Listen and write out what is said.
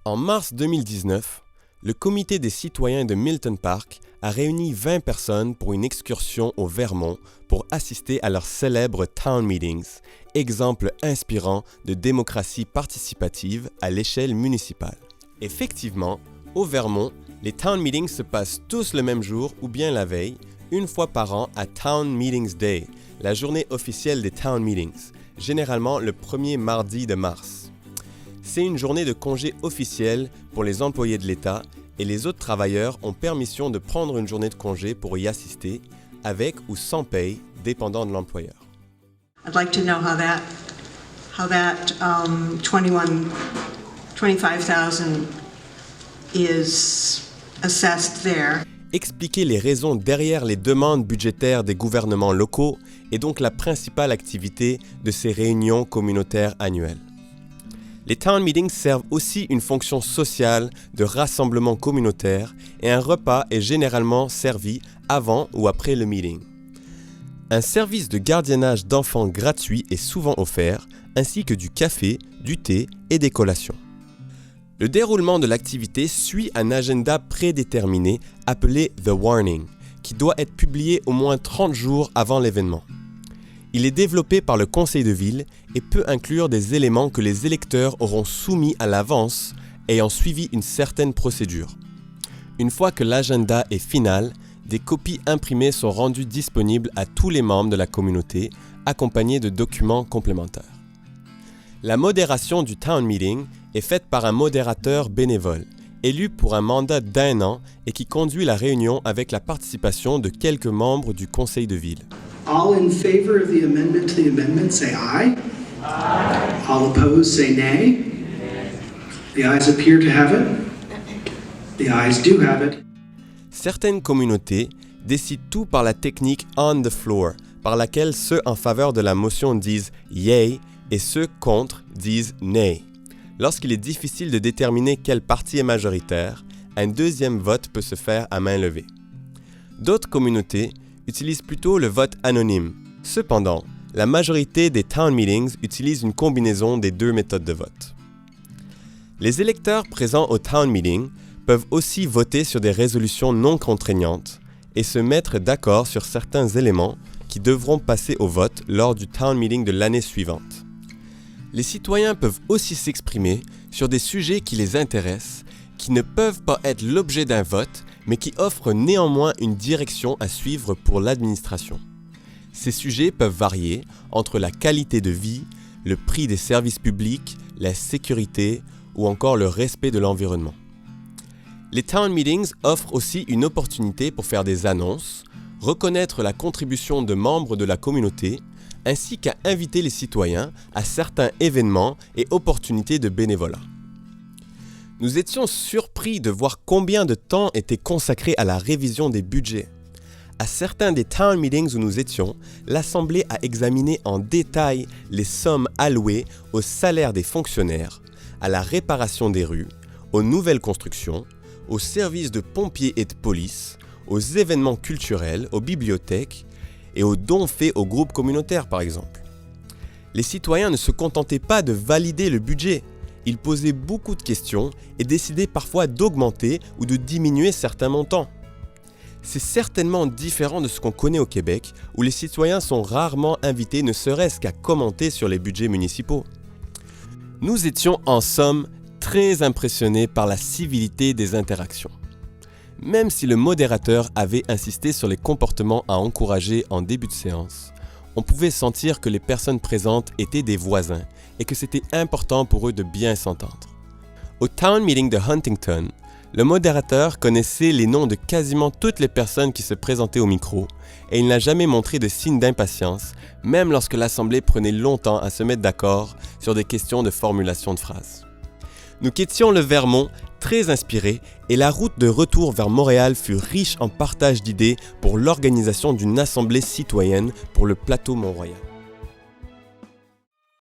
En mars 2019, le comité des citoyens de Milton Park a réuni 20 personnes pour une excursion au Vermont pour assister à leurs célèbres Town Meetings, exemple inspirant de démocratie participative à l'échelle municipale. Effectivement, au Vermont, les Town Meetings se passent tous le même jour ou bien la veille, une fois par an à Town Meetings Day, la journée officielle des Town Meetings, généralement le premier mardi de mars. C'est une journée de congé officielle pour les employés de l'État et les autres travailleurs ont permission de prendre une journée de congé pour y assister, avec ou sans paye, dépendant de l'employeur. I'd like to know how that 25,000 is assessed there. Expliquer les raisons derrière les demandes budgétaires des gouvernements locaux est donc la principale activité de ces réunions communautaires annuelles. Les Town Meetings servent aussi une fonction sociale de rassemblement communautaire et un repas est généralement servi avant ou après le meeting. Un service de gardiennage d'enfants gratuit est souvent offert, ainsi que du café, du thé et des collations. Le déroulement de l'activité suit un agenda prédéterminé appelé The Warning, qui doit être publié au moins 30 jours avant l'événement. Il est développé par le conseil de ville et peut inclure des éléments que les électeurs auront soumis à l'avance ayant suivi une certaine procédure. Une fois que l'agenda est final, des copies imprimées sont rendues disponibles à tous les membres de la communauté, accompagnées de documents complémentaires. La modération du Town Meeting est faite par un modérateur bénévole, élu pour un mandat d'1 an et qui conduit la réunion avec la participation de quelques membres du conseil de ville. All in favor of the amendment to the amendment, say aye. Aye. All opposed, say nay. The ayes appear to have it. The ayes do have it. Certaines communautés décident tout par la technique on the floor, par laquelle ceux en faveur de la motion disent « yay » et ceux contre disent « nay ». Lorsqu'il est difficile de déterminer quel parti est majoritaire, un deuxième vote peut se faire à main levée. D'autres communautés utilisent plutôt le vote anonyme. Cependant, la majorité des Town Meetings utilisent une combinaison des deux méthodes de vote. Les électeurs présents au Town Meeting peuvent aussi voter sur des résolutions non contraignantes et se mettre d'accord sur certains éléments qui devront passer au vote lors du Town Meeting de l'année suivante. Les citoyens peuvent aussi s'exprimer sur des sujets qui les intéressent, qui ne peuvent pas être l'objet d'un vote, mais qui offrent néanmoins une direction à suivre pour l'administration. Ces sujets peuvent varier entre la qualité de vie, le prix des services publics, la sécurité ou encore le respect de l'environnement. Les Town Meetings offrent aussi une opportunité pour faire des annonces, reconnaître la contribution de membres de la communauté, ainsi qu'à inviter les citoyens à certains événements et opportunités de bénévolat. Nous étions surpris de voir combien de temps était consacré à la révision des budgets. À certains des Town Meetings où nous étions, l'Assemblée a examiné en détail les sommes allouées au salaire des fonctionnaires, à la réparation des rues, aux nouvelles constructions, aux services de pompiers et de police, aux événements culturels, aux bibliothèques et aux dons faits aux groupes communautaires par exemple. Les citoyens ne se contentaient pas de valider le budget. Ils posaient beaucoup de questions et décidaient parfois d'augmenter ou de diminuer certains montants. C'est certainement différent de ce qu'on connaît au Québec, où les citoyens sont rarement invités ne serait-ce qu'à commenter sur les budgets municipaux. Nous étions en somme très impressionnés par la civilité des interactions. Même si le modérateur avait insisté sur les comportements à encourager en début de séance, on pouvait sentir que les personnes présentes étaient des voisins et que c'était important pour eux de bien s'entendre. Au Town Meeting de Huntington, le modérateur connaissait les noms de quasiment toutes les personnes qui se présentaient au micro et il n'a jamais montré de signe d'impatience, même lorsque l'Assemblée prenait longtemps à se mettre d'accord sur des questions de formulation de phrases. Nous quittions le Vermont très inspirés et la route de retour vers Montréal fut riche en partage d'idées pour l'organisation d'une assemblée citoyenne pour le plateau Mont-Royal.